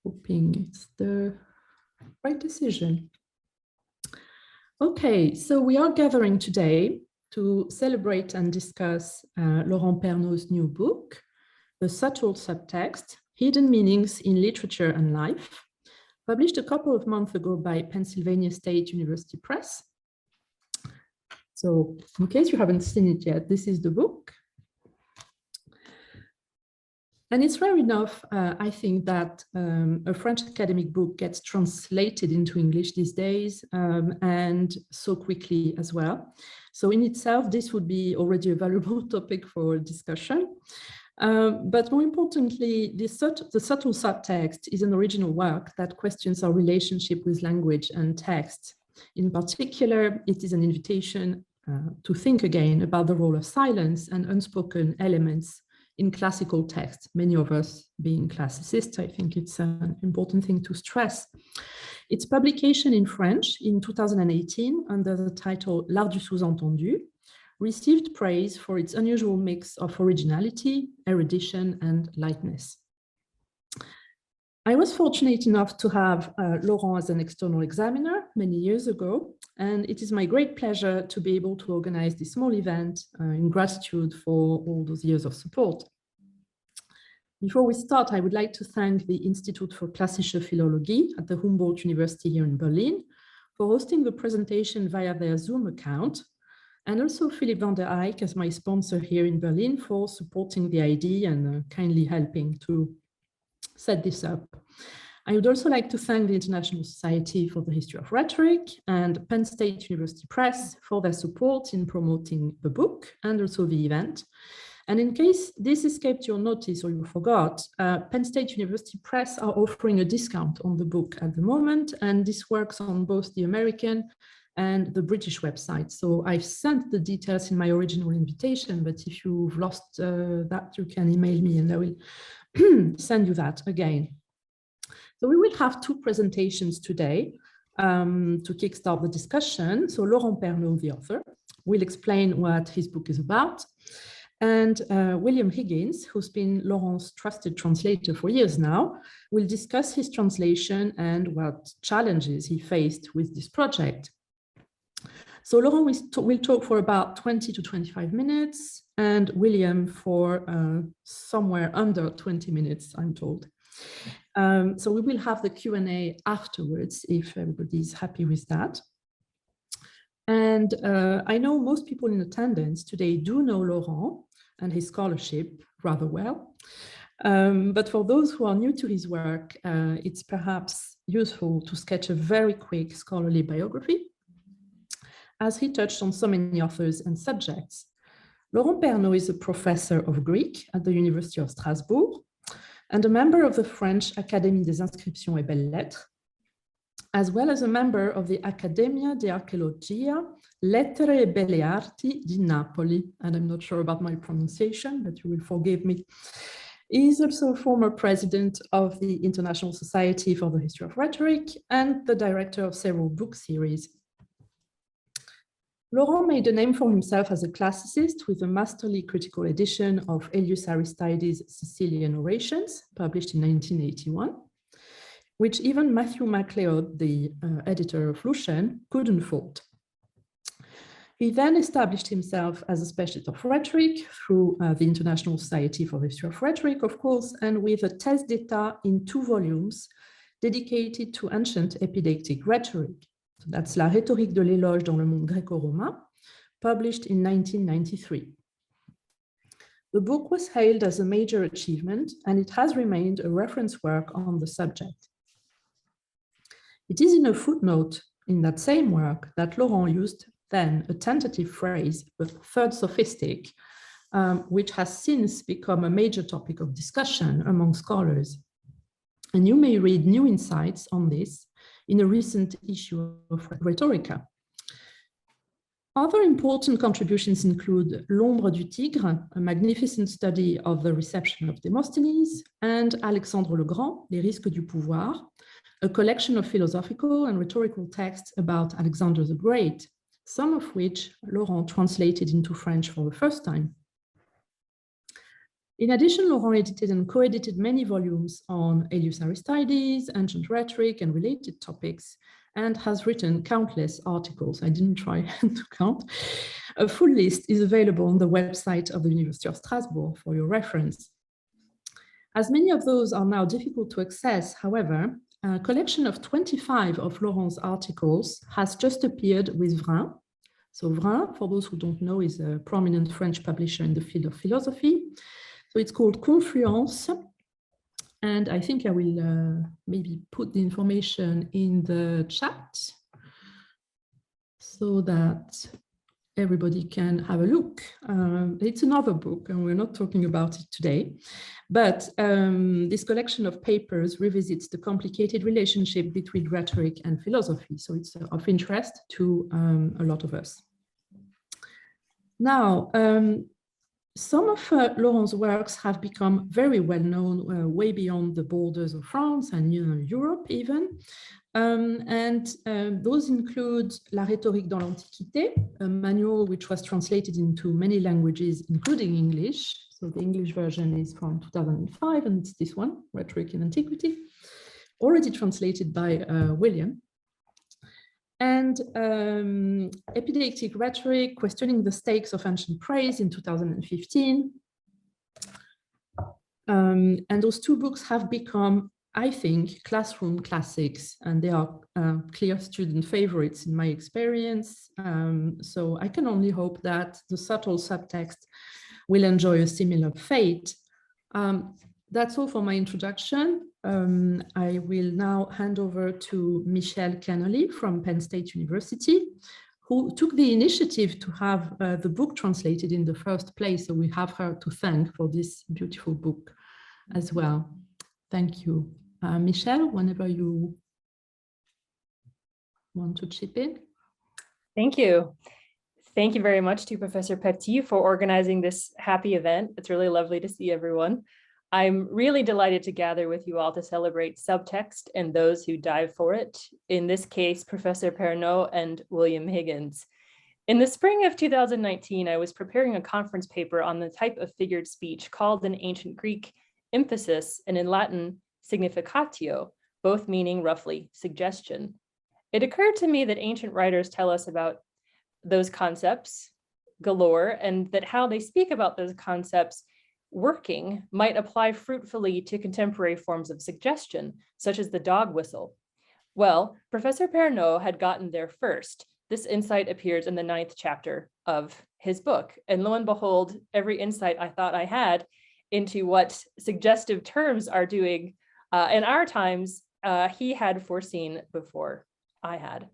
Hoping it's the right decision. Okay, so we are gathering today to celebrate and discuss Laurent Pernot's new book, The Subtle Subtext, Hidden Meanings in Literature and Life, published a couple of months ago by Pennsylvania State University Press. So in case you haven't seen it yet, this is the book. And it's rare enough, I think, that a French academic book gets translated into English these days, and so quickly as well. So in itself, this would be already a valuable topic for discussion. But more importantly, the subtle subtext is an original work that questions our relationship with language and text. In particular, it is an invitation to think again about the role of silence and unspoken elements in classical text, many of us being classicists. I think it's an important thing to stress. Its publication in French in 2018 under the title L'art du sous-entendu received praise for its unusual mix of originality, erudition, and lightness. I was fortunate enough to have Laurent as an external examiner many years ago, and it is my great pleasure to be able to organize this small event in gratitude for all those years of support. Before we start, I would like to thank the Institute for Klassische Philologie at the Humboldt University here in Berlin for hosting the presentation via their Zoom account, and also Philip van der Eyck as my sponsor here in Berlin for supporting the idea and kindly helping to set this up. I would also like to thank the International Society for the History of Rhetoric and Penn State University Press for their support in promoting the book and also the event. And in case this escaped your notice or you forgot, Penn State University Press are offering a discount on the book at the moment, and this works on both the American and the British website. So I've sent the details in my original invitation, but if you've lost that, you can email me and I will send you that again. So we will have two presentations today to kickstart the discussion. So Laurent Pernot, the author, will explain what his book is about. And William Higgins, who's been Laurent's trusted translator for years now, will discuss his translation and what challenges he faced with this project. So Laurent will talk for about 20 to 25 minutes, and William for somewhere under 20 minutes, I'm told. So we will have the Q&A afterwards if everybody's happy with that. And I know most people in attendance today do know Laurent and his scholarship rather well. But for those who are new to his work, it's perhaps useful to sketch a very quick scholarly biography, as he touched on so many authors and subjects. Laurent Pernot is a professor of Greek at the University of Strasbourg and a member of the French Académie des Inscriptions et Belles-Lettres, as well as a member of the Accademia di Archeologia, Lettere e Belle Arti di Napoli. And I'm not sure about my pronunciation, but you will forgive me. He is also a former president of the International Society for the History of Rhetoric and the director of several book series. Laurent made a name for himself as a classicist with a masterly critical edition of Aelius Aristides' Sicilian Orations, published in 1981, which even Matthew MacLeod, the editor of Lucian, couldn't fault. He then established himself as a specialist of rhetoric through the International Society for the History of Rhetoric, of course, and with a thèse d'état in 2 volumes dedicated to ancient epideictic rhetoric. So that's La rhétorique de l'éloge dans le monde gréco-romain, published in 1993. The book was hailed as a major achievement, and it has remained a reference work on the subject. It is in a footnote in that same work that Laurent used then a tentative phrase, the third sophistic, which has since become a major topic of discussion among scholars. And you may read new insights on this in a recent issue of Rhetorica. Other important contributions include L'ombre du tigre, a magnificent study of the reception of Demosthenes, and Alexandre le Grand, Les risques du pouvoir, a collection of philosophical and rhetorical texts about Alexander the Great, some of which Laurent translated into French for the first time. In addition, Laurent edited and co-edited many volumes on Aelius Aristides, ancient rhetoric, and related topics, and has written countless articles. I didn't try to count. A full list is available on the website of the University of Strasbourg for your reference. As many of those are now difficult to access, however, a collection of 25 of Laurent's articles has just appeared with Vrin. So Vrin, for those who don't know, is a prominent French publisher in the field of philosophy. So it's called Confluence. And I think I will maybe put the information in the chat so that everybody can have a look. It's another book, and we're not talking about it today. But this collection of papers revisits the complicated relationship between rhetoric and philosophy. So it's of interest to a lot of us. Now, some of Laurent's works have become very well known way beyond the borders of France and Europe even. Those include La rhétorique dans l'Antiquité, a manual which was translated into many languages, including English. So the English version is from 2005, and it's this one, Rhetoric in Antiquity, already translated by William. And Epidictic Rhetoric, Questioning the Stakes of Ancient Praise in 2015. And those two books have become, I think, classroom classics, and they are clear student favorites in my experience. So I can only hope that the subtle subtext will enjoy a similar fate. That's all for my introduction. I will now hand over to Michelle Connolly from Penn State University, who took the initiative to have the book translated in the first place. So we have her to thank for this beautiful book as well. Thank you. Michelle, whenever you want to chip in. Thank you. Thank you very much to Professor Petit for organizing this happy event. It's really lovely to see everyone. I'm really delighted to gather with you all to celebrate subtext and those who dive for it. In this case, Professor Pernot and William Higgins. In the spring of 2019, I was preparing a conference paper on the type of figured speech called in ancient Greek emphasis and in Latin significatio, both meaning roughly suggestion. It occurred to me that ancient writers tell us about those concepts galore, and that how they speak about those concepts working might apply fruitfully to contemporary forms of suggestion, such as the dog whistle. Well, Professor Pernot had gotten there first. This insight appears in the 9th chapter of his book. And lo and behold, every insight I thought I had into what suggestive terms are doing in our times, he had foreseen before I had.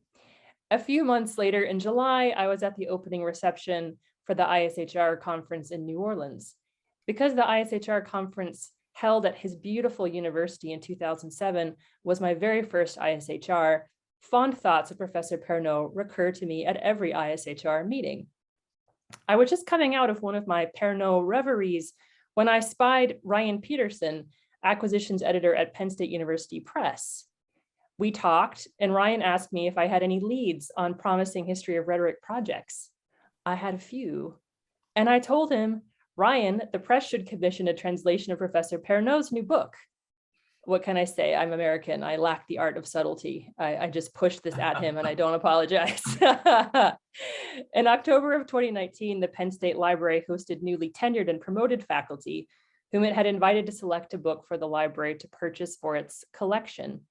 A few months later in July, I was at the opening reception for the ISHR conference in New Orleans. Because the ISHR conference held at his beautiful university in 2007 was my very first ISHR, fond thoughts of Professor Pernot recur to me at every ISHR meeting. I was just coming out of one of my Pernot reveries when I spied Ryan Peterson, acquisitions editor at Penn State University Press. We talked, and Ryan asked me if I had any leads on promising history of rhetoric projects. I had a few, and I told him, Ryan, the press should commission a translation of Professor Pernot's new book. What can I say? I'm American. I lack the art of subtlety. I just pushed this at him, and I don't apologize. In October of 2019, the Penn State Library hosted newly tenured and promoted faculty whom it had invited to select a book for the library to purchase for its collection.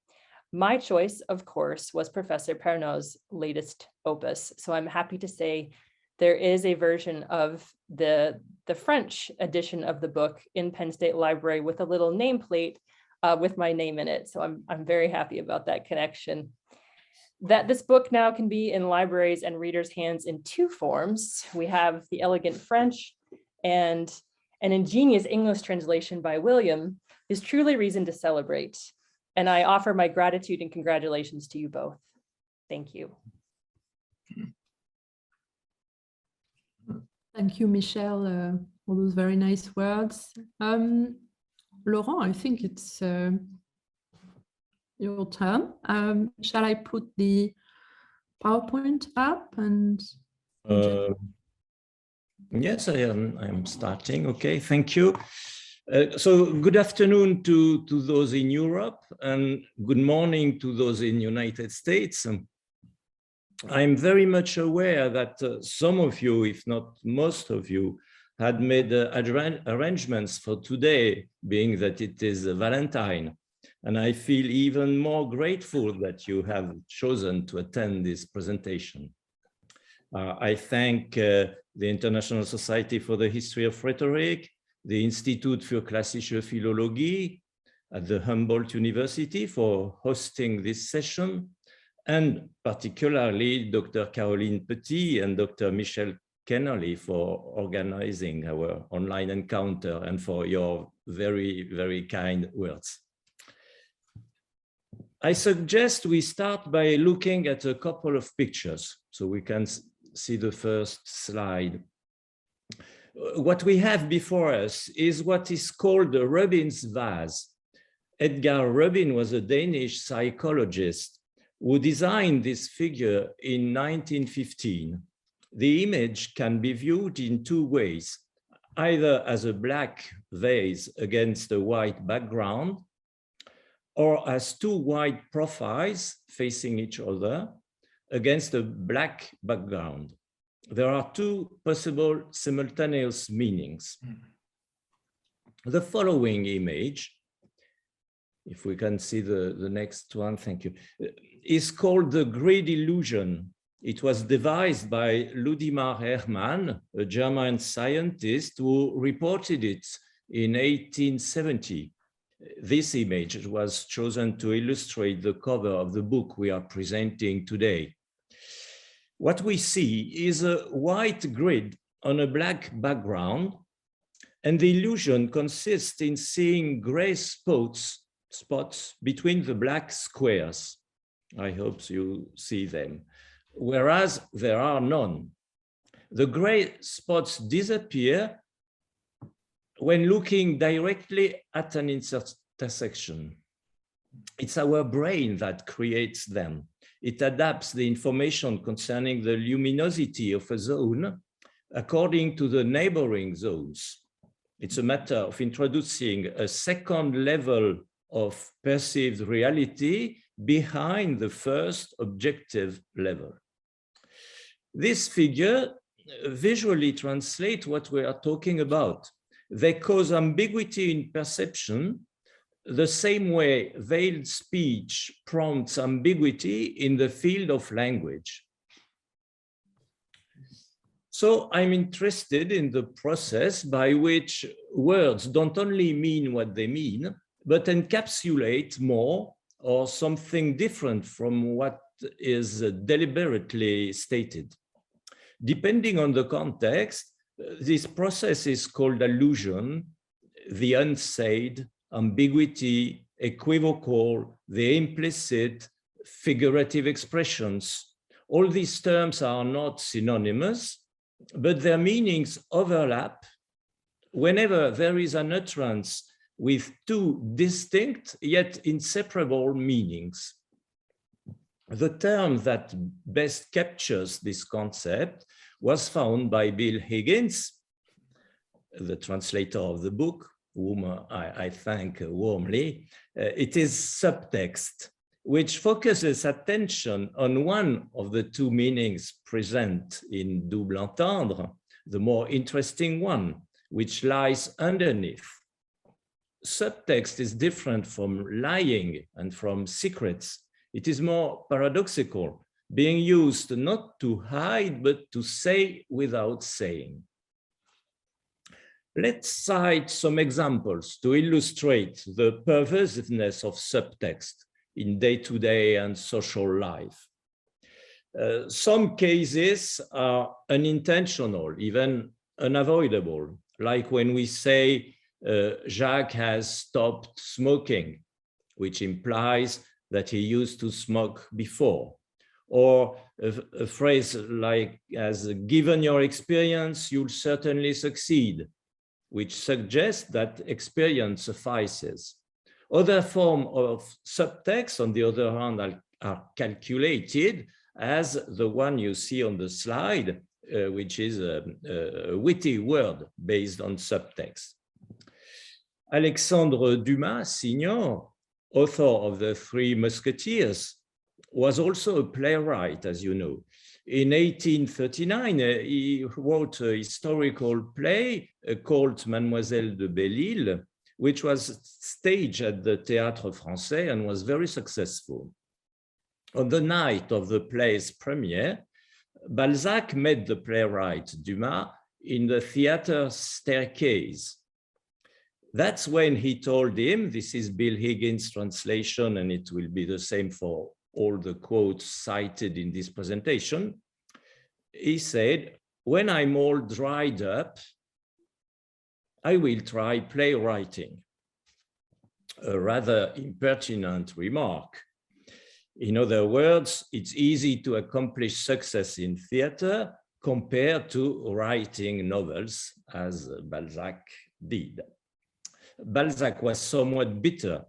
My choice, of course, was Professor Pernot's latest opus. So I'm happy to say there is a version of the French edition of the book in Penn State Library with a little nameplate with my name in it. So I'm very happy about that connection. That this book now can be in libraries and readers' hands in two forms. We have the elegant French, and an ingenious English translation by William is truly reason to celebrate. And I offer my gratitude and congratulations to you both. Thank you. Thank you, Michelle, for those very nice words. Laurent, I think it's your turn. Shall I put the PowerPoint up? And yes, I am starting. Okay, thank you. So good afternoon to those in Europe and good morning to those in the United States. I'm very much aware that some of you, if not most of you, had made arrangements for today, being that it is Valentine. And I feel even more grateful that you have chosen to attend this presentation. I thank the International Society for the History of Rhetoric, the Institut für Klassische Philologie at the Humboldt University for hosting this session, and particularly Dr. Caroline Petit and Dr. Michel Kennerly for organizing our online encounter and for your very, very kind words. I suggest we start by looking at a couple of pictures so we can see the first slide. What we have before us is what is called the Rubin's vase. Edgar Rubin was a Danish psychologist who designed this figure in 1915. The image can be viewed in two ways, either as a black vase against a white background, or as two white profiles facing each other against a black background. There are two possible simultaneous meanings. The following image, if we can see the next one, thank you, is called the grid illusion. It was devised by Ludimar Hermann, a German scientist who reported it in 1870. This image was chosen to illustrate the cover of the book we are presenting today. What we see is a white grid on a black background, and the illusion consists in seeing gray spots between the black squares. I hope you see them, whereas there are none. The gray spots disappear when looking directly at an intersection. It's our brain that creates them. It adapts the information concerning the luminosity of a zone according to the neighboring zones. It's a matter of introducing a second level of perceived reality behind the first objective level. This figure visually translates what we are talking about. They cause ambiguity in perception, the same way veiled speech prompts ambiguity in the field of language. So I'm interested in the process by which words don't only mean what they mean, but encapsulate more or something different from what is deliberately stated. Depending on the context, this process is called allusion, the unsaid, ambiguity, equivocal, the implicit, figurative expressions. All these terms are not synonymous, but their meanings overlap whenever there is an utterance with two distinct yet inseparable meanings. The term that best captures this concept was found by Bill Higgins, the translator of the book, whom I thank warmly. It is subtext, which focuses attention on one of the two meanings present in double entendre, the more interesting one, which lies underneath. Subtext is different from lying and from secrets. It is more paradoxical, being used not to hide, but to say without saying. Let's cite some examples to illustrate the pervasiveness of subtext in day-to-day and social life. Some cases are unintentional, even unavoidable, like when we say Jacques has stopped smoking, which implies that he used to smoke before. Or a phrase like, as given your experience, you'll certainly succeed, which suggests that experience suffices. Other forms of subtext, on the other hand, are calculated, as the one you see on the slide, which is a witty word based on subtext. Alexandre Dumas, Senior, author of The Three Musketeers, was also a playwright, as you know. In 1839, he wrote a historical play called Mademoiselle de Belle-Île, which was staged at the Théâtre Français and was very successful. On the night of the play's premiere, Balzac met the playwright Dumas in the theater staircase. That's when he told him, this is Bill Higgins' translation, and it will be the same for all the quotes cited in this presentation. He said, when I'm all dried up, I will try playwriting. A rather impertinent remark. In other words, it's easy to accomplish success in theater compared to writing novels, as Balzac did. Balzac was somewhat bitter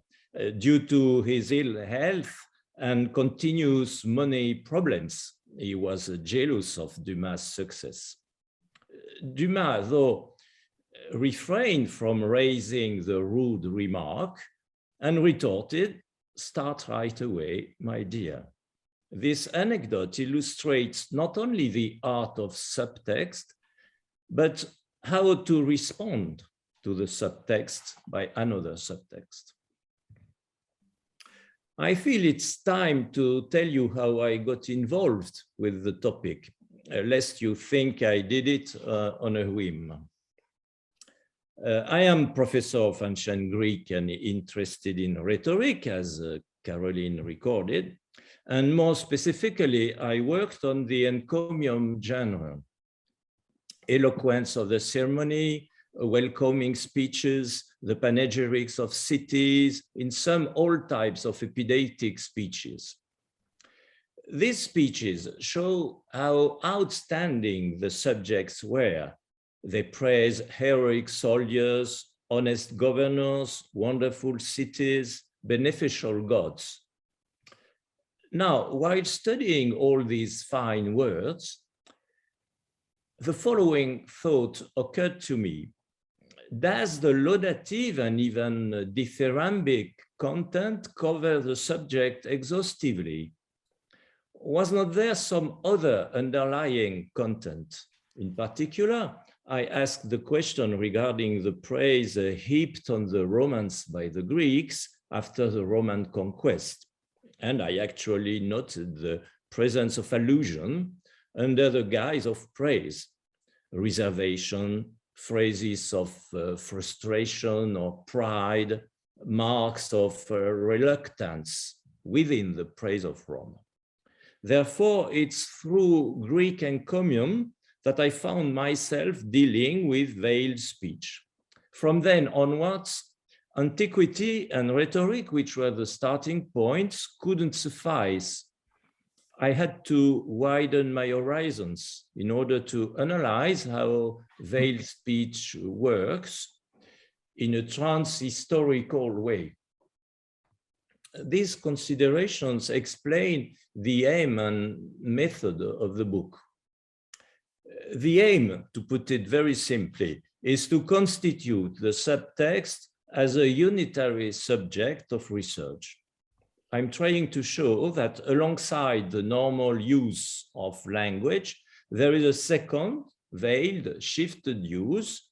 due to his ill health and continuous money problems. He was jealous of Dumas' success. Dumas, though, refrained from raising the rude remark and retorted, "Start right away, my dear." This anecdote illustrates not only the art of subtext, but how to respond to the subtext by another subtext. I feel it's time to tell you how I got involved with the topic, lest you think I did it on a whim. I am professor of ancient Greek and interested in rhetoric, as Caroline recorded, and more specifically, I worked on the encomium genre, eloquence of the ceremony, welcoming speeches, the panegyrics of cities, in some all types of epidatic speeches. These speeches show how outstanding the subjects were. They praise heroic soldiers, honest governors, wonderful cities, beneficial gods. Now, while studying all these fine words, the following thought occurred to me. Does the laudative and even dithyrambic content cover the subject exhaustively? Was not there some other underlying content? In particular, I asked the question regarding the praise heaped on the Romans by the Greeks after the Roman conquest. And I actually noted the presence of allusion under the guise of praise, reservation, phrases of frustration or pride, marks of reluctance within the praise of Rome. Therefore, it's through Greek encomium that I found myself dealing with veiled speech. From then onwards, antiquity and rhetoric, which were the starting points, couldn't suffice. I had to widen my horizons in order to analyze how veiled speech works in a trans-historical way. These considerations explain the aim and method of the book. The aim, to put it very simply, is to constitute the subtext as a unitary subject of research. I'm trying to show that alongside the normal use of language, there is a second, veiled, shifted use,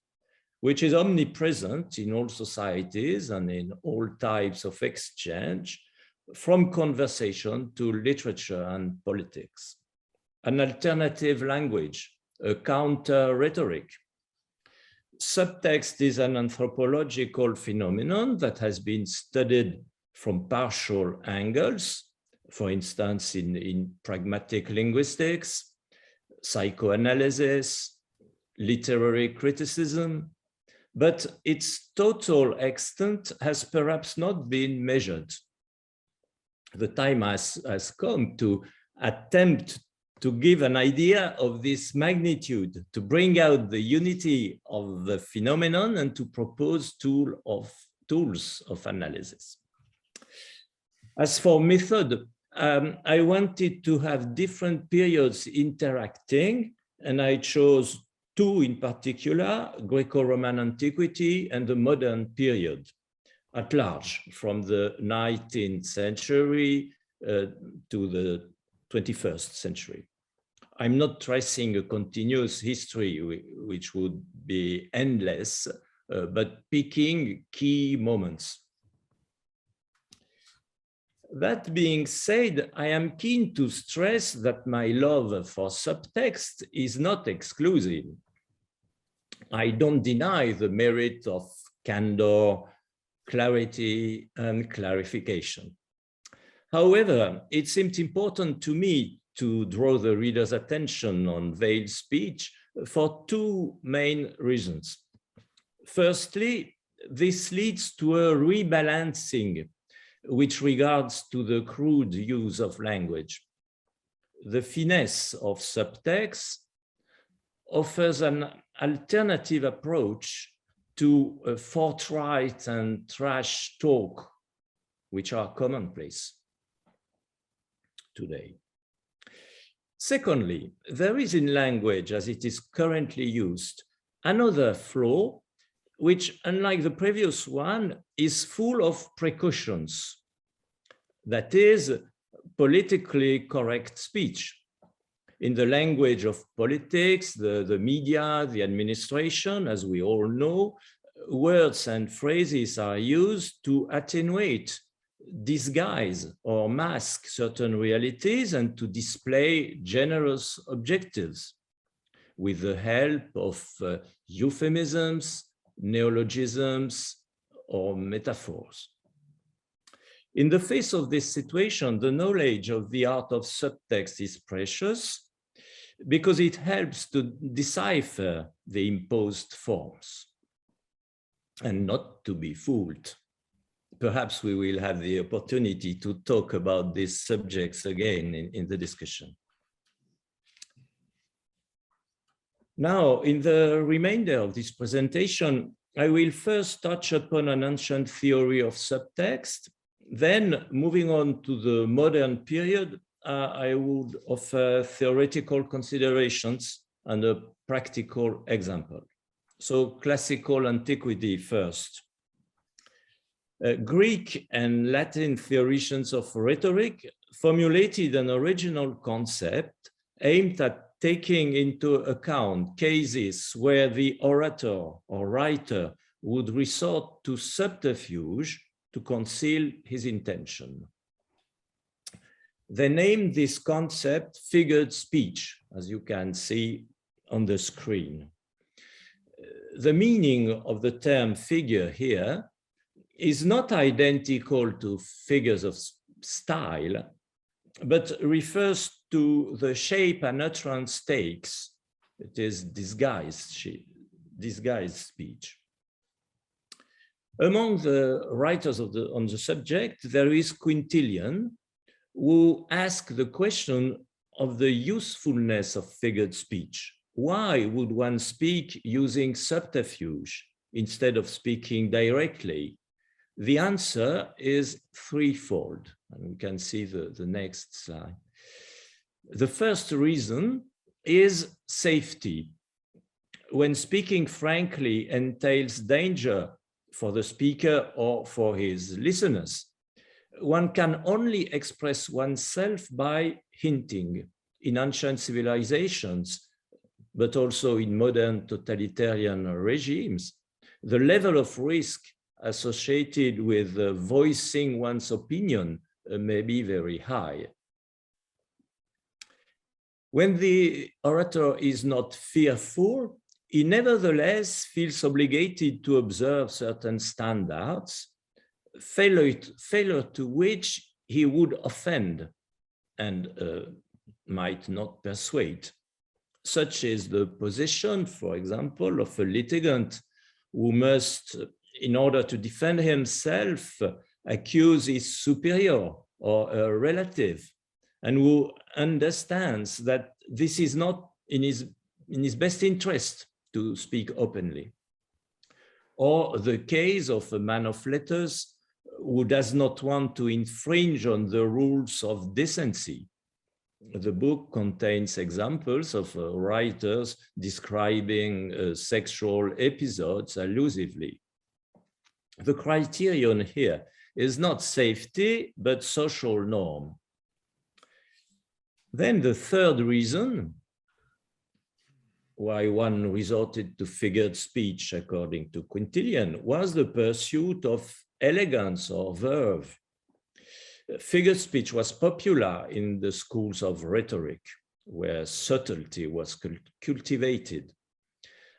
which is omnipresent in all societies and in all types of exchange, from conversation to literature and politics. An alternative language, a counter-rhetoric. Subtext is an anthropological phenomenon that has been studied from partial angles, for instance, in pragmatic linguistics, psychoanalysis, literary criticism, but its total extent has perhaps not been measured. The time has come to attempt to give an idea of this magnitude, to bring out the unity of the phenomenon and to propose tools of analysis. As for method, I wanted to have different periods interacting, and I chose two in particular, Greco-Roman antiquity and the modern period at large, from the 19th century to the 21st century. I'm not tracing a continuous history, which would be endless, but picking key moments. That being said, I am keen to stress that my love for subtext is not exclusive. I don't deny the merit of candor, clarity, and clarification. However, it seemed important to me to draw the reader's attention on veiled speech for two main reasons. Firstly, this leads to a rebalancing which regards to the crude use of language. The finesse of subtext offers an alternative approach to a forthright and trash talk, which are commonplace today. Secondly, there is in language, as it is currently used, another flaw which, unlike the previous one, is full of precautions. That is, politically correct speech. In the language of politics, the media, the administration, as we all know, words and phrases are used to attenuate, disguise, or mask certain realities and to display generous objectives with the help of euphemisms, neologisms, or metaphors. In the face of this situation, the knowledge of the art of subtext is precious because it helps to decipher the imposed forms and not to be fooled. Perhaps we will have the opportunity to talk about these subjects again in the discussion. Now, in the remainder of this presentation, I will first touch upon an ancient theory of subtext. Then, moving on to the modern period, I would offer theoretical considerations and a practical example. So, classical antiquity first. Greek and Latin theorians of rhetoric formulated an original concept aimed at taking into account cases where the orator or writer would resort to subterfuge to conceal his intention. They named this concept figured speech, as you can see on the screen. The meaning of the term figure here is not identical to figures of style, but refers to the shape an utterance takes. It is disguised speech. Among the writers on the subject, there is Quintilian, who asked the question of the usefulness of figured speech. Why would one speak using subterfuge instead of speaking directly? The answer is threefold, and we can see the next slide. The first reason is safety. When speaking frankly entails danger for the speaker or for his listeners, one can only express oneself by hinting. In ancient civilizations, but also in modern totalitarian regimes, the level of risk associated with voicing one's opinion may be very high. When the orator is not fearful, he nevertheless feels obligated to observe certain standards, failure to which he would offend and might not persuade. Such is the position, for example, of a litigant who must, in order to defend himself, accuse his superior or a relative, and who understands that this is not in his best interest to speak openly. Or the case of a man of letters who does not want to infringe on the rules of decency, The book contains examples of writers describing sexual episodes allusively. The criterion here is not safety, but social norm. Then the third reason why one resorted to figured speech, according to Quintilian, was the pursuit of elegance or verve. Figured speech was popular in the schools of rhetoric, where subtlety was cultivated.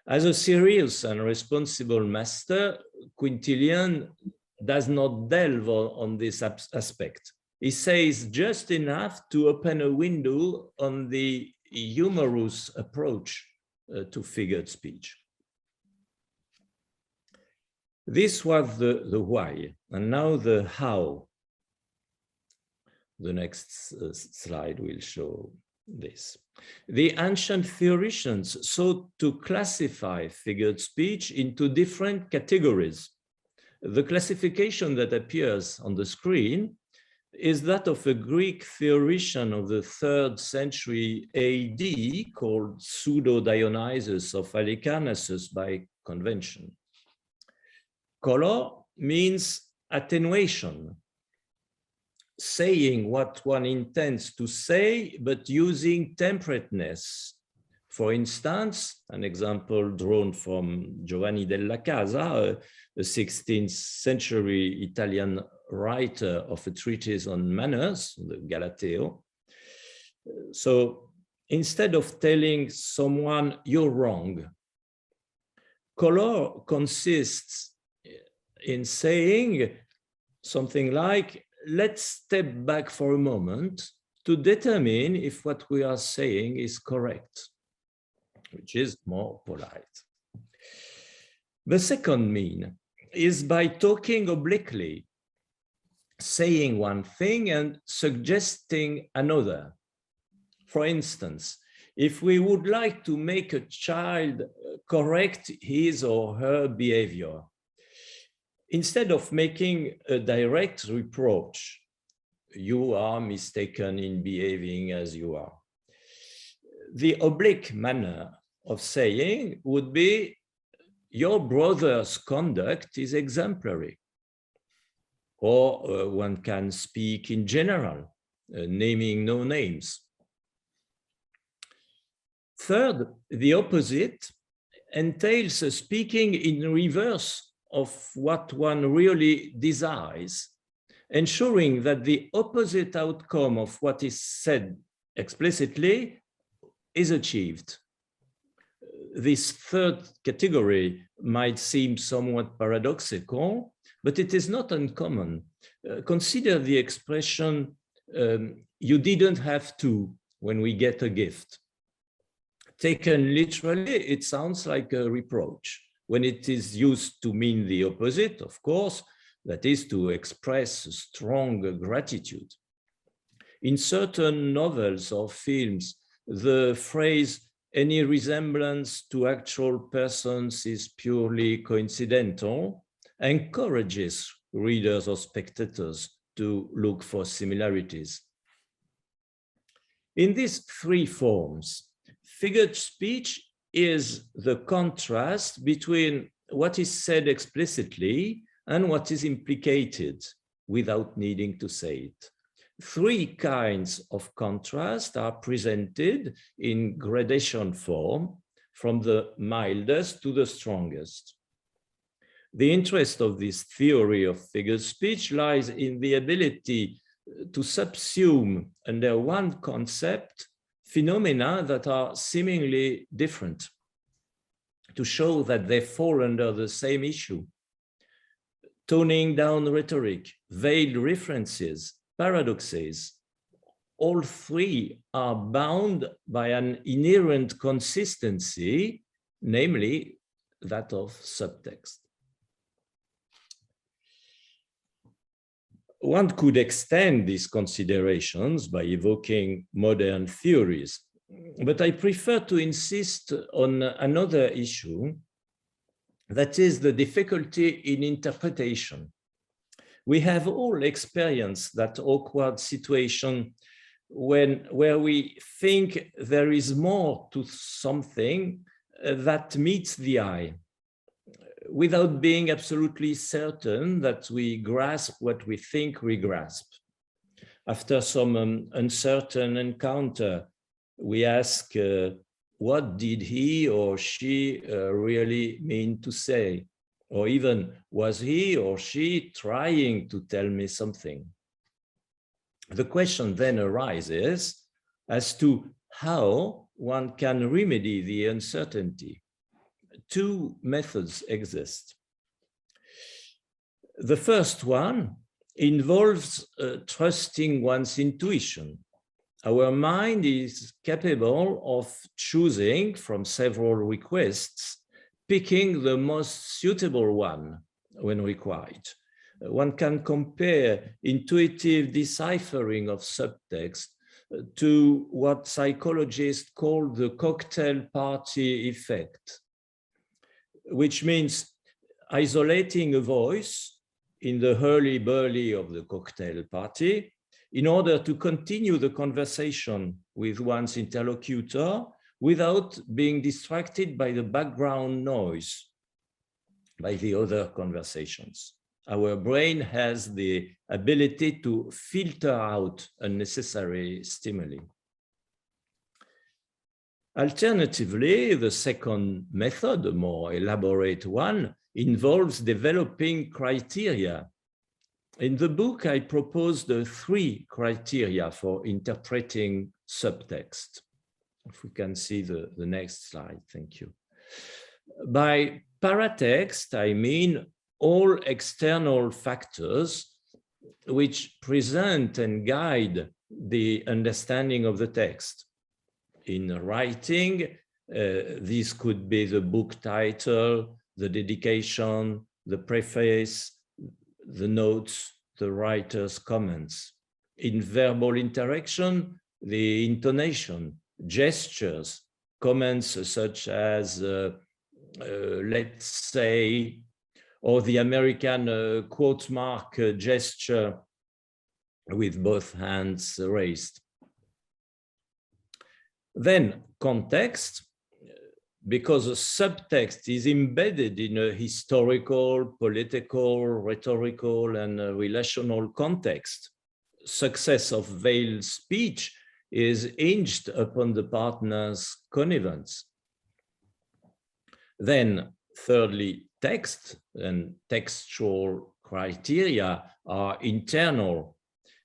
As a serious and responsible master, Quintilian does not delve on this aspect. He says just enough to open a window on the humorous approach to figured speech. This was the why, and now the how. The next slide will show this. The ancient theologians sought to classify figured speech into different categories. The classification that appears on the screen is that of a Greek theologian of the 3rd century AD called Pseudo-Dionysius of Halicarnassus by convention. Color means attenuation, saying what one intends to say, but using temperateness. For instance, an example drawn from Giovanni della Casa, a 16th century Italian writer of a treatise on manners, the Galateo. So instead of telling someone you're wrong, color consists in saying something like, let's step back for a moment to determine if what we are saying is correct, which is more polite. The second mean is by talking obliquely, saying one thing and suggesting another. For instance, if we would like to make a child correct his or her behavior, instead of making a direct reproach, you are mistaken in behaving as you are, the oblique manner of saying would be, your brother's conduct is exemplary. Or one can speak in general, naming no names. Third, the opposite entails speaking in reverse of what one really desires, ensuring that the opposite outcome of what is said explicitly is achieved. This third category might seem somewhat paradoxical, but it is not uncommon. Consider the expression, you didn't have to, when we get a gift. Taken literally, it sounds like a reproach. When it is used to mean the opposite, of course, that is to express strong gratitude. In certain novels or films, the phrase, any resemblance to actual persons is purely coincidental, encourages readers or spectators to look for similarities. In these three forms, figured speech is the contrast between what is said explicitly and what is implicated without needing to say it. Three kinds of contrast are presented in gradation form, from the mildest to the strongest. The interest of this theory of figured speech lies in the ability to subsume under one concept phenomena that are seemingly different, to show that they fall under the same issue. Toning down rhetoric, veiled references, paradoxes, all three are bound by an inherent consistency, namely that of subtext. One could extend these considerations by evoking modern theories, but I prefer to insist on another issue, that is the difficulty in interpretation. We have all experienced that awkward situation where we think there is more to something that meets the eye, without being absolutely certain that we grasp what we think we grasp. After some uncertain encounter, we ask, what did he or she really mean to say? Or even, was he or she trying to tell me something? The question then arises as to how one can remedy the uncertainty. Two methods exist. The first one involves trusting one's intuition. Our mind is capable of choosing from several requests, picking the most suitable one when required. One can compare intuitive deciphering of subtext to what psychologists call the cocktail party effect, which means isolating a voice in the hurly-burly of the cocktail party in order to continue the conversation with one's interlocutor without being distracted by the background noise, by the other conversations. Our brain has the ability to filter out unnecessary stimuli. Alternatively, the second method, a more elaborate one, involves developing criteria. In the book, I proposed 3 criteria for interpreting subtext. If we can see the next slide, thank you. By paratext, I mean all external factors which present and guide the understanding of the text. In writing, this could be the book title, the dedication, the preface, the notes, the writer's comments. In verbal interaction, the intonation, gestures, comments such as, let's say, or the American quote mark gesture with both hands raised. Then context, because a subtext is embedded in a historical, political, rhetorical, and relational context. Success of veiled speech is hinged upon the partner's connivance. Then, thirdly, text and textual criteria are internal.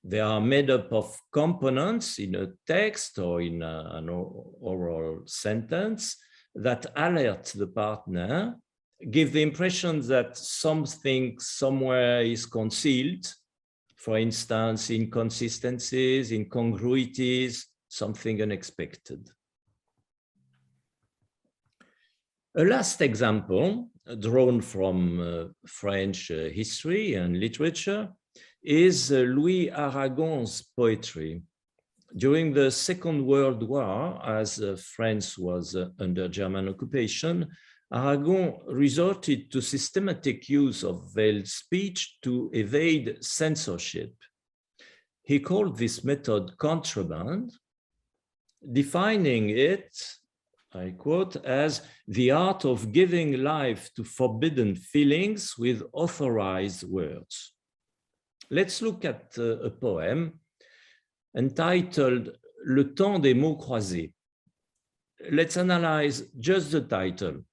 They are made up of components in a text or in an oral sentence that alert the partner, give the impression that something somewhere is concealed, for instance, inconsistencies, incongruities, something unexpected. A last example, drawn from French history and literature, is Louis Aragon's poetry. During the Second World War, as France was under German occupation, Aragon resorted to systematic use of veiled speech to evade censorship. He called this method contraband, defining it, I quote, as the art of giving life to forbidden feelings with authorized words. Let's look at a poem entitled Le temps des mots croisés. Let's analyze just the title.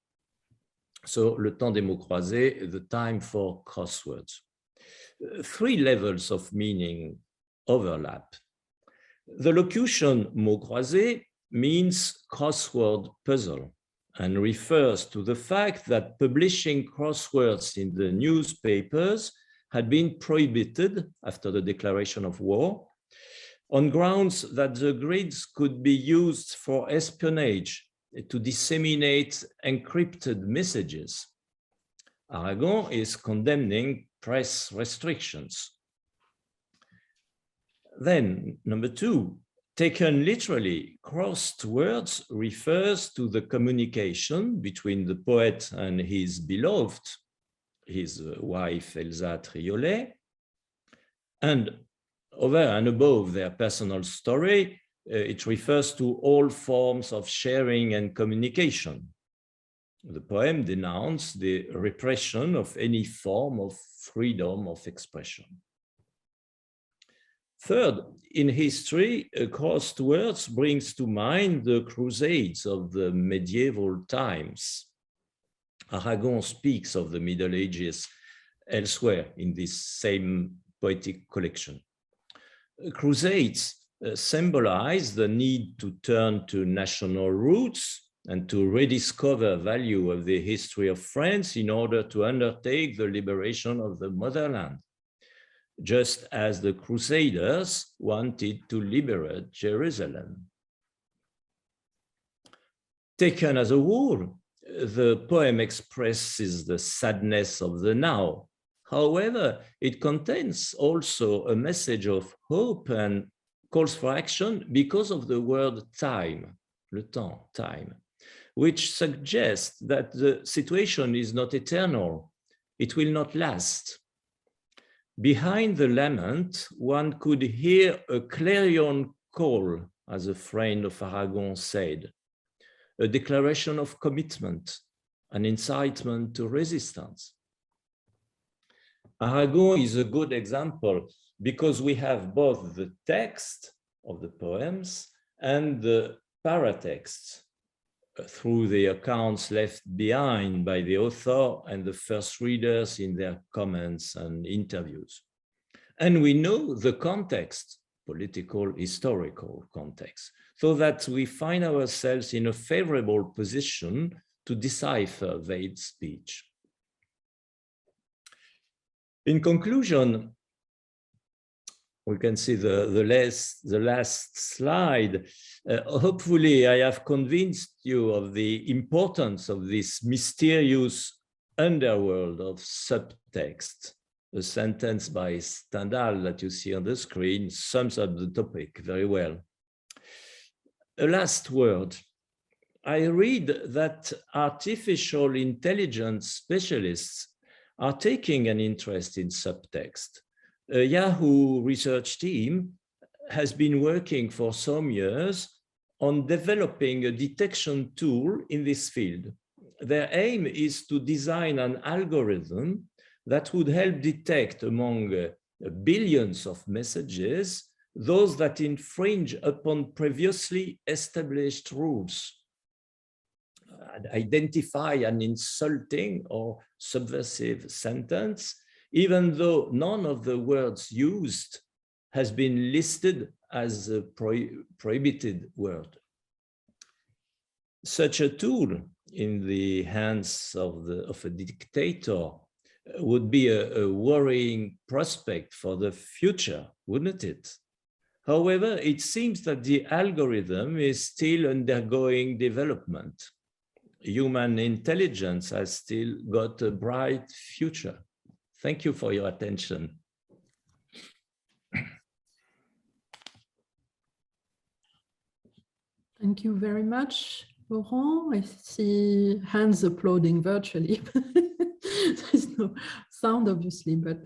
So, Le temps des mots croisés, the time for crosswords. 3 levels of meaning overlap. The locution mots croisés means crossword puzzle and refers to the fact that publishing crosswords in the newspapers had been prohibited after the declaration of war, on grounds that the grids could be used for espionage to disseminate encrypted messages. Aragon is condemning press restrictions. Then, number 2, taken literally, crossed words refers to the communication between the poet and his beloved, his wife Elsa Triolet, and over and above their personal story, it refers to all forms of sharing and communication. The poem denounced the repression of any form of freedom of expression. Third, in history, crossed words brings to mind the Crusades of the medieval times. Aragon speaks of the Middle Ages elsewhere in this same poetic collection. Crusades symbolize the need to turn to national roots and to rediscover value of the history of France in order to undertake the liberation of the motherland, just as the Crusaders wanted to liberate Jerusalem. Taken as a whole, the poem expresses the sadness of the now. However, it contains also a message of hope and calls for action because of the word time, le temps, time, which suggests that the situation is not eternal. It will not last. Behind the lament, one could hear a clarion call, as a friend of Aragon said, a declaration of commitment, an incitement to resistance. Aragon is a good example because we have both the text of the poems and the paratexts through the accounts left behind by the author and the first readers in their comments and interviews. And we know the context, political, historical context, so that we find ourselves in a favorable position to decipher Vade's speech. In conclusion, we can see the last slide. Hopefully, I have convinced you of the importance of this mysterious underworld of subtext. A sentence by Stendhal that you see on the screen sums up the topic very well. A last word. I read that artificial intelligence specialists are taking an interest in subtext. A Yahoo research team has been working for some years on developing a detection tool in this field. Their aim is to design an algorithm that would help detect among billions of messages those that infringe upon previously established rules, identify an insulting or subversive sentence, even though none of the words used has been listed as a prohibited word. Such a tool in the hands of a dictator would be a worrying prospect for the future, wouldn't it? However, it seems that the algorithm is still undergoing development. Human intelligence has still got a bright future. Thank you for your attention. Thank you very much, Laurent. I see hands applauding virtually. There's no sound, obviously, but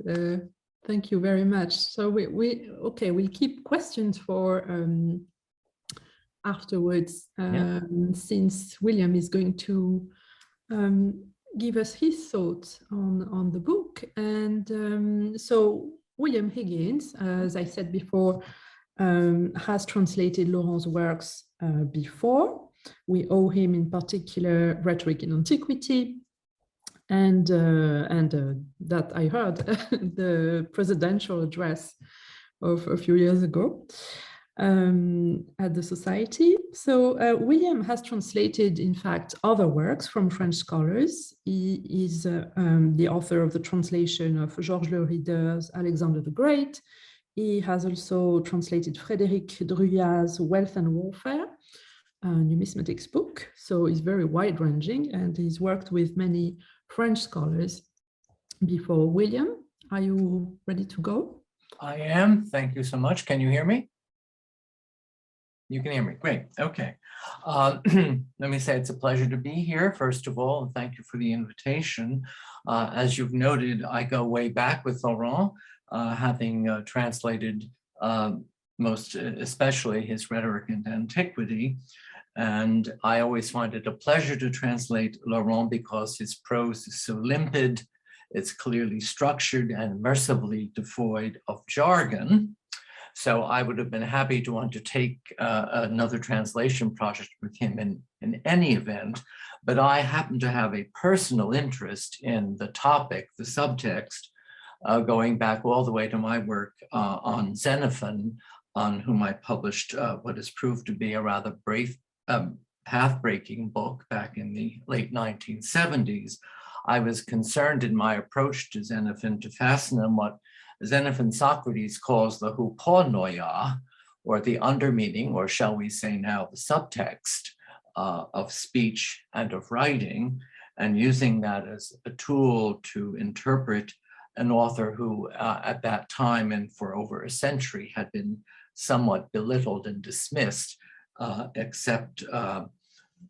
thank you very much. So we'll keep questions for afterwards, since William is going to give us his thoughts on the book. And so William Higgins, as I said before, has translated Laurent's works before. We owe him in particular Rhetoric in Antiquity, and that I heard the presidential address of a few years ago at the Society. So William has translated, in fact, other works from French scholars. He is the author of the translation of Georges Le Rider's Alexander the Great. He has also translated Frédéric Druyat's Wealth and Warfare, a numismatics book. So he's very wide-ranging, and he's worked with many French scholars before. William, are you ready to go? I am. Thank you so much. Can you hear me? You can hear me. Great. Okay. Let me say it's a pleasure to be here, first of all, and thank you for the invitation. As you've noted, I go way back with Laurent, having translated most especially his Rhetoric and Antiquity. And I always find it a pleasure to translate Laurent because his prose is so limpid, it's clearly structured and mercifully devoid of jargon. So I would have been happy to undertake another translation project with him in any event, but I happen to have a personal interest in the topic, the subtext, going back all the way to my work on Xenophon, on whom I published what has proved to be a rather brave, path-breaking book back in the late 1970s. I was concerned in my approach to Xenophon to fasten on what Xenophon Socrates calls the huponoia, or the undermeaning, or shall we say now the subtext of speech and of writing, and using that as a tool to interpret an author who at that time and for over a century had been somewhat belittled and dismissed, except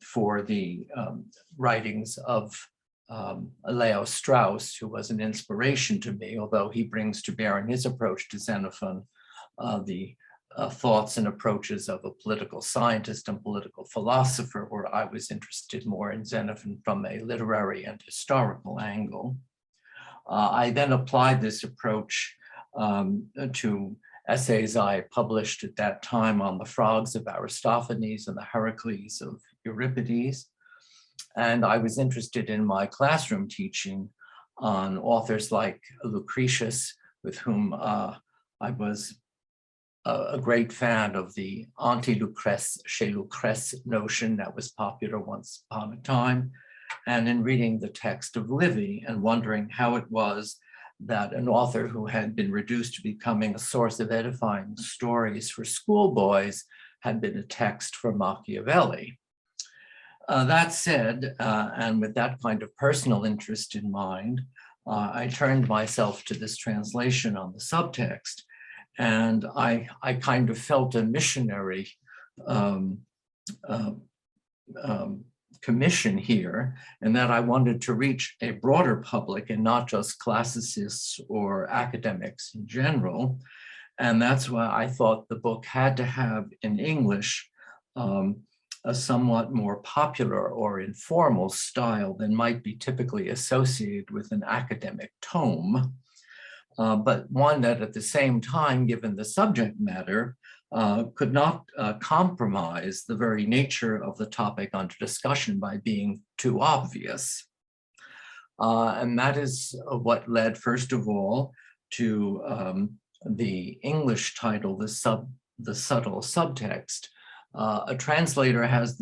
for the writings of Leo Strauss, who was an inspiration to me, although he brings to bear in his approach to Xenophon the thoughts and approaches of a political scientist and political philosopher, where I was interested more in Xenophon from a literary and historical angle. I then applied this approach to essays I published at that time on the frogs of Aristophanes and the Heracles of Euripides. And I was interested in my classroom teaching on authors like Lucretius, with whom I was a great fan of the anti-Lucrece, chez Lucrece notion that was popular once upon a time, and in reading the text of Livy and wondering how it was that an author who had been reduced to becoming a source of edifying stories for schoolboys had been a text for Machiavelli. That said, and with that kind of personal interest in mind, I turned myself to this translation on the subtext, and I kind of felt a missionary commission here, and that I wanted to reach a broader public and not just classicists or academics in general. And that's why I thought the book had to have in English a somewhat more popular or informal style than might be typically associated with an academic tome, but one that at the same time, given the subject matter, could not compromise the very nature of the topic under discussion by being too obvious. And that is what led, first of all, to the English title, the subtle subtext. A translator has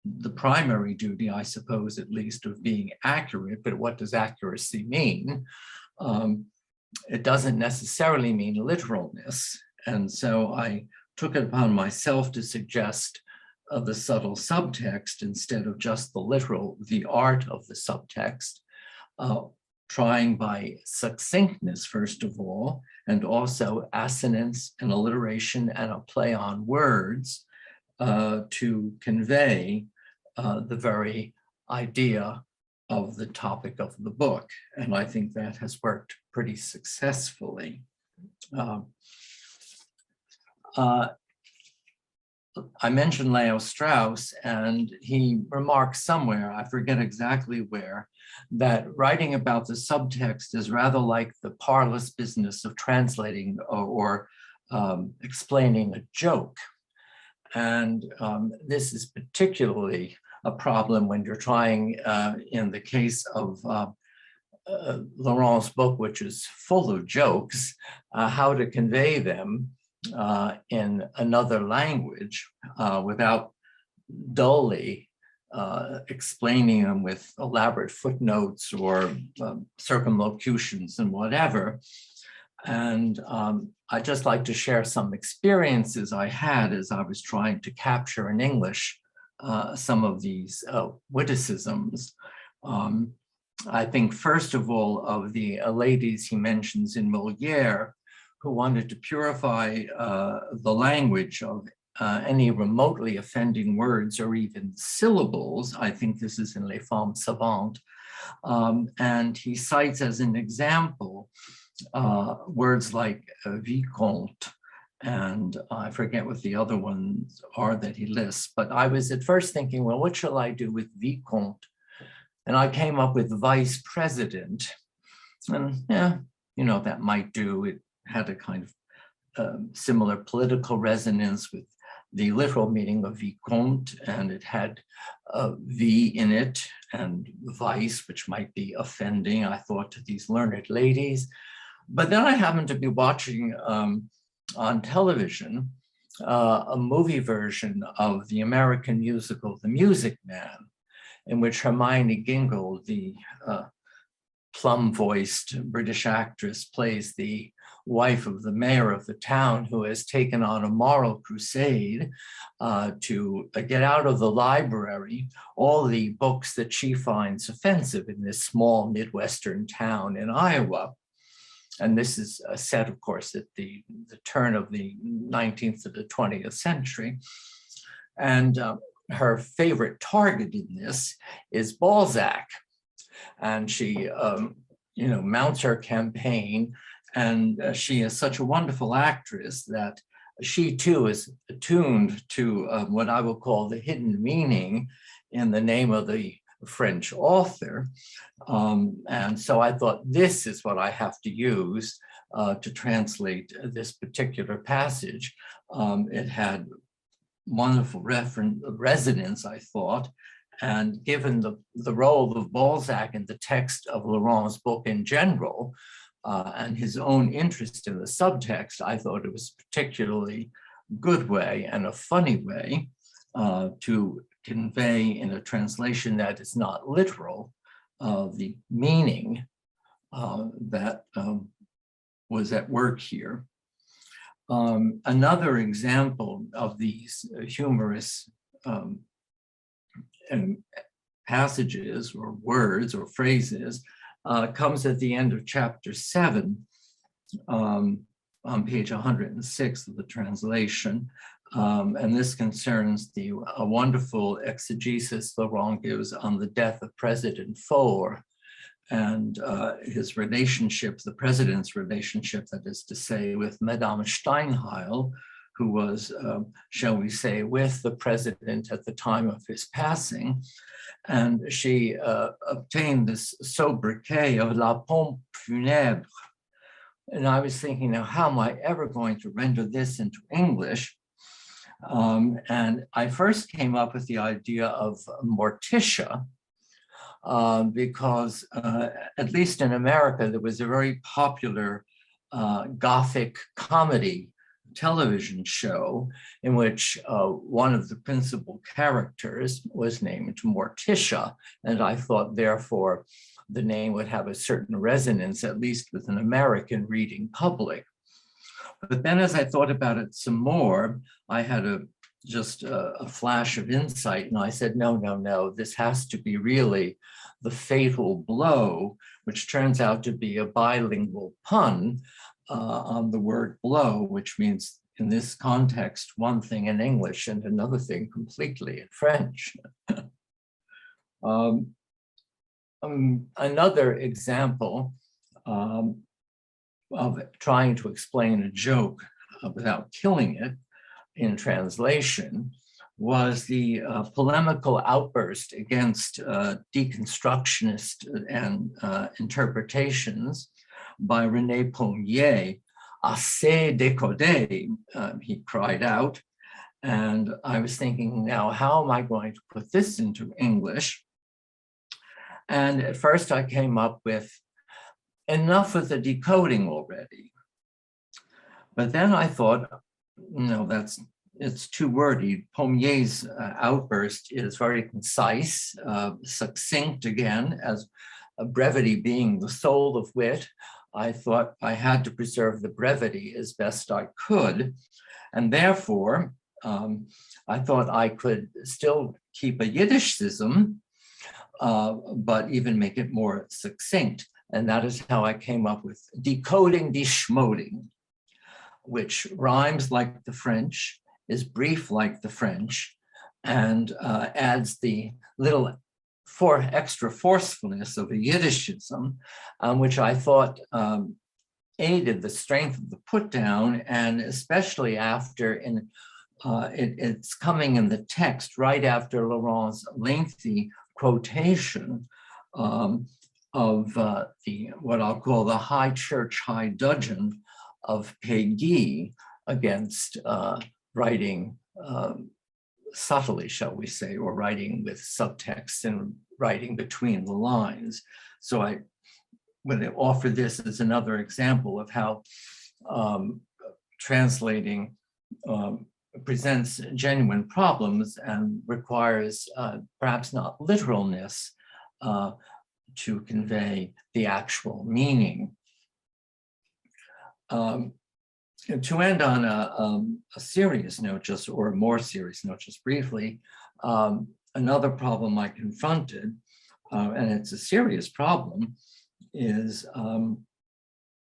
the primary duty, I suppose, at least, of being accurate, but what does accuracy mean? It doesn't necessarily mean literalness. And so I took it upon myself to suggest the subtle subtext instead of just the literal, the art of the subtext, trying by succinctness, first of all, and also assonance and alliteration and a play on words to convey the very idea of the topic of the book. And I think that has worked pretty successfully. I mentioned Leo Strauss, and he remarks somewhere, I forget exactly where, that writing about the subtext is rather like the parlous business of translating or explaining a joke. And this is particularly a problem when you're trying, in the case of Laurent's book, which is full of jokes, how to convey them in another language without dully explaining them with elaborate footnotes or circumlocutions and whatever. And I'd just like to share some experiences I had as I was trying to capture in English some of these witticisms. I think first of all of the ladies he mentions in Molière, who wanted to purify the language of any remotely offending words or even syllables. I think this is in Les Femmes Savantes. And he cites as an example words like vicomte and I forget what the other ones are that he lists, but I was at first thinking, well, what shall I do with vicomte? And I came up with vice president. And yeah, you know, that might do. It had a kind of similar political resonance with the literal meaning of vicomte, and it had V in it, and vice, which might be offending, I thought, to these learned ladies. But then I happened to be watching on television a movie version of the American musical, The Music Man, in which Hermione Gingold, the plum-voiced British actress, plays the wife of the mayor of the town who has taken on a moral crusade to get out of the library all the books that she finds offensive in this small Midwestern town in Iowa. And this is set, of course, at the turn of the 19th to the 20th century. And her favorite target in this is Balzac. And she, you know, mounts her campaign, and she is such a wonderful actress that she too is attuned to what I will call the hidden meaning in the name of the French author. And so I thought, this is what I have to use to translate this particular passage. It had wonderful resonance, I thought. And given the role of Balzac in the text of Laurent's book in general, and his own interest in the subtext, I thought it was a particularly good way and a funny way to convey in a translation that is not literal the meaning that was at work here. Another example of these humorous passages or words or phrases comes at the end of chapter 7 on page 106 of the translation. And this concerns a wonderful exegesis Laurent gives on the death of President Faure and his relationship, the president's relationship, that is to say, with Madame Steinheil, who was, shall we say, with the president at the time of his passing. And she obtained this sobriquet of La Pompe Funèbre. And I was thinking, now, how am I ever going to render this into English? And I first came up with the idea of Morticia, because at least in America, there was a very popular Gothic comedy television show in which one of the principal characters was named Morticia. And I thought, therefore, the name would have a certain resonance, at least with an American reading public. But then as I thought about it some more, I had just a flash of insight, and I said, no, this has to be really the fatal blow, which turns out to be a bilingual pun on the word blow, which means in this context, one thing in English and another thing completely in French. Another example of trying to explain a joke without killing it in translation was the polemical outburst against deconstructionist and interpretations by René Pommier. Assez décodé, he cried out. And I was thinking, now, how am I going to put this into English? And at first I came up with enough of the decoding already. But then I thought, no, it's too wordy. Pommier's outburst is very concise, succinct again, as brevity being the soul of wit. I thought I had to preserve the brevity as best I could. And therefore, I thought I could still keep a Yiddishism, but even make it more succinct. And that is how I came up with decoding die Schmoding, which rhymes like the French, is brief like the French, and adds the little extra forcefulness of a Yiddishism, which I thought aided the strength of the put down, and especially after it's coming in the text right after Laurent's lengthy quotation of the what I'll call the high church, high dudgeon of Péguy against writing subtly, shall we say, or writing with subtext and writing between the lines. So I would offer this as another example of how translating presents genuine problems and requires perhaps not literalness to convey the actual meaning. To end on a serious note, or a more serious note, just briefly, another problem I confronted, and it's a serious problem, is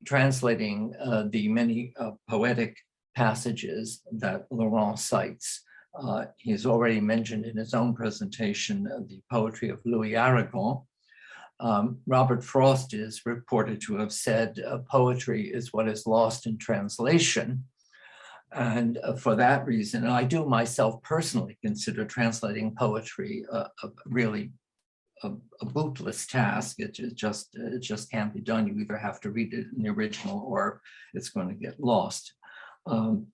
translating the many poetic passages that Laurent cites. He's already mentioned in his own presentation the poetry of Louis Aragon. Robert Frost is reported to have said, poetry is what is lost in translation. And for that reason, and I do myself personally consider translating poetry really a bootless task. It just can't be done. You either have to read it in the original or it's going to get lost. And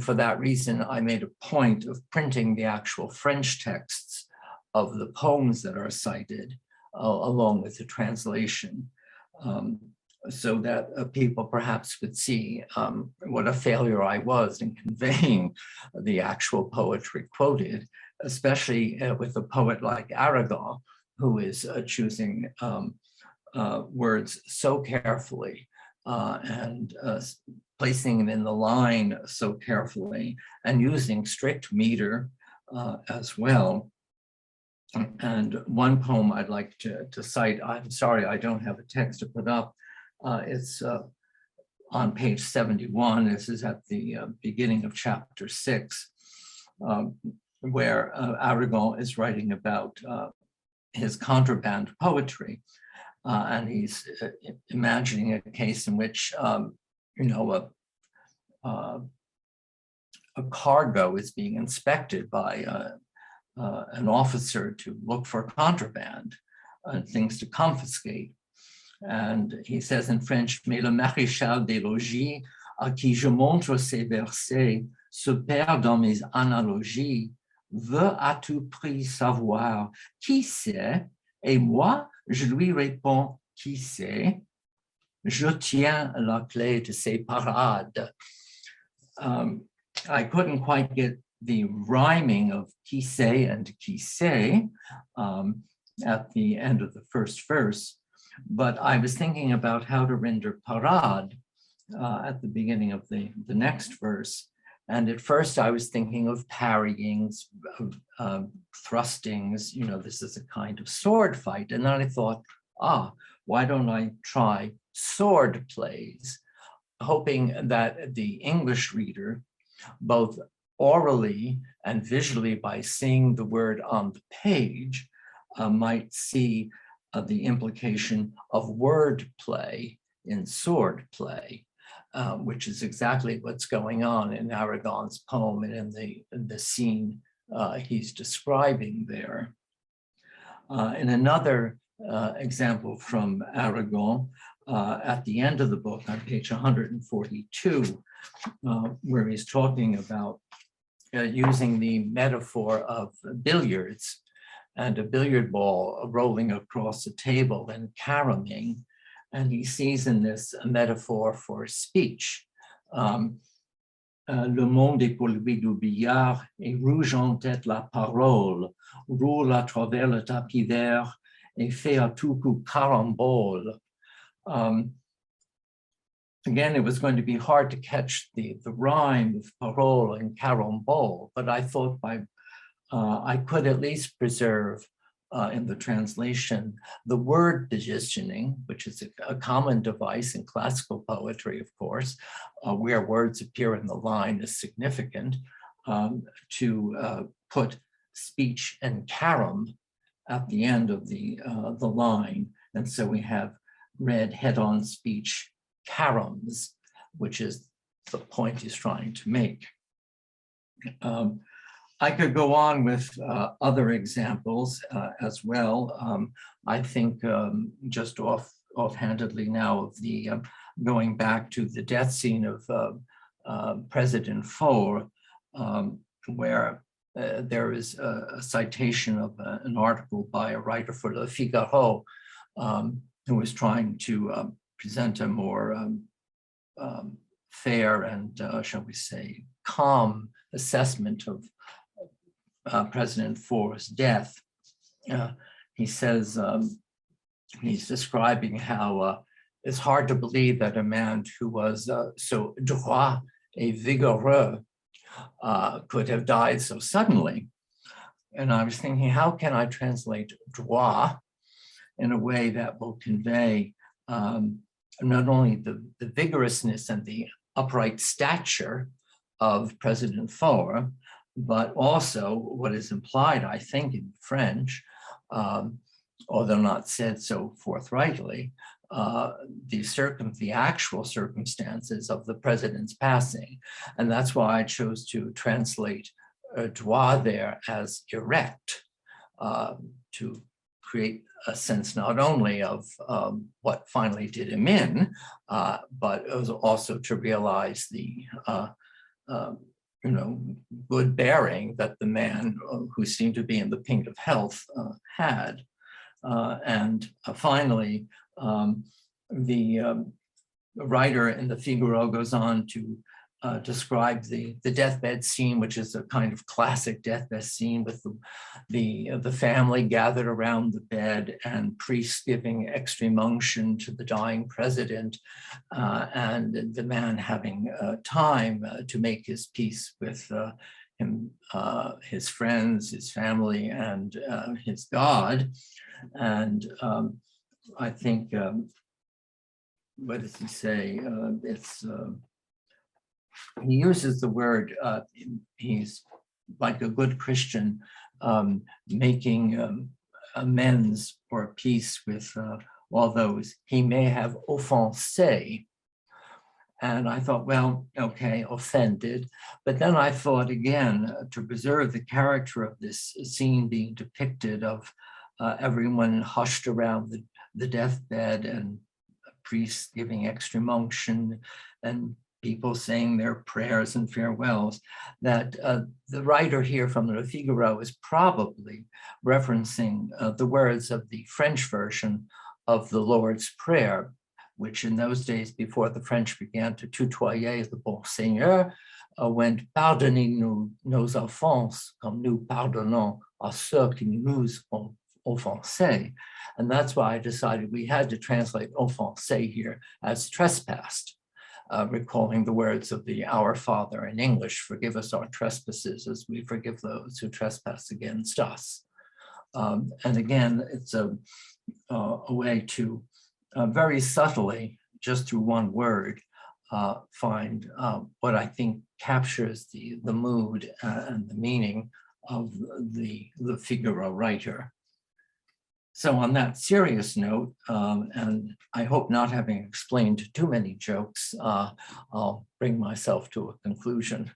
for that reason, I made a point of printing the actual French texts of the poems that are cited along with the translation, so that people perhaps could see what a failure I was in conveying the actual poetry quoted, especially with a poet like Aragon, who is choosing words so carefully and placing them in the line so carefully and using strict meter as well. And one poem I'd like to cite, I'm sorry, I don't have a text to put up. It's on page 71. This is at the beginning of chapter 6, where Aragon is writing about his contraband poetry. And he's imagining a case in which, a cargo is being inspected by an officer to look for contraband and things to confiscate. And he says in French, mais le maréchal des logis, à qui je montre ces versets, se perd dans mes analogies, veut à tout prix savoir qui c'est, et moi, je lui réponds, qui c'est? Je tiens la clé de ses parades. I couldn't quite get the rhyming of qui c'est and qui c'est at the end of the first verse, but I was thinking about how to render parade at the beginning of the next verse. And at first I was thinking of parryings, thrustings, this is a kind of sword fight. And then I thought, why don't I try sword plays, hoping that the English reader, both orally and visually by seeing the word on the page, might see the implication of word play in sword play, which is exactly what's going on in Aragon's poem and in the scene he's describing there. In another example from Aragon, at the end of the book on page 142, where he's talking about using the metaphor of billiards and a billiard ball rolling across a table and caroming. And he sees in this a metaphor for speech. Le monde est pour lui du billard et rouge en tête la parole, roule à travers le tapis vert et fait à tout coup carambole. Again, it was going to be hard to catch the rhyme of parole and carambole, but I thought I could at least preserve in the translation the word positioning, which is a common device in classical poetry, of course, where words appear in the line is significant, to put speech and carom at the end of the line. And so we have read head-on speech caroms, which is the point he's trying to make. I could go on with other examples as well. I think just offhandedly now of the going back to the death scene of President Faure, where there is a citation of an article by a writer for Le Figaro, who was trying to present a more fair and, shall we say, calm assessment of President Faure's death. He says, he's describing how it's hard to believe that a man who was so droit et vigoureux could have died so suddenly. And I was thinking, how can I translate droit in a way that will convey not only the vigorousness and the upright stature of President Faure, but also what is implied, I think, in French, although not said so forthrightly, the actual circumstances of the president's passing. And that's why I chose to translate droit there as erect, to create a sense not only of what finally did him in, but it was also to realize the good bearing that the man who seemed to be in the pink of health had. And finally, the writer in the Figaro goes on to describe the deathbed scene, which is a kind of classic deathbed scene with the family gathered around the bed and priests giving extreme unction to the dying president, and the man having time to make his peace with him, his friends, his family, and his God. And I think, what does he say? He uses the word, he's like a good Christian, making amends or peace with all those he may have offensé. And I thought, well, okay, offended. But then I thought again, to preserve the character of this scene being depicted of everyone hushed around the deathbed and priests giving extreme unction and people saying their prayers and farewells, that the writer here from the Figaro is probably referencing the words of the French version of the Lord's Prayer, which in those days before the French began to tutoyer the bon Seigneur, went pardonnez-nous nos offenses comme nous pardonnons à ceux qui nous ont offensé. And that's why I decided we had to translate offensé here as trespassed, recalling the words of the Our Father in English, forgive us our trespasses as we forgive those who trespass against us. And again, it's a way to very subtly, just through one word, find what I think captures the mood and the meaning of the Figaro writer. So on that serious note, and I hope not having explained too many jokes, I'll bring myself to a conclusion.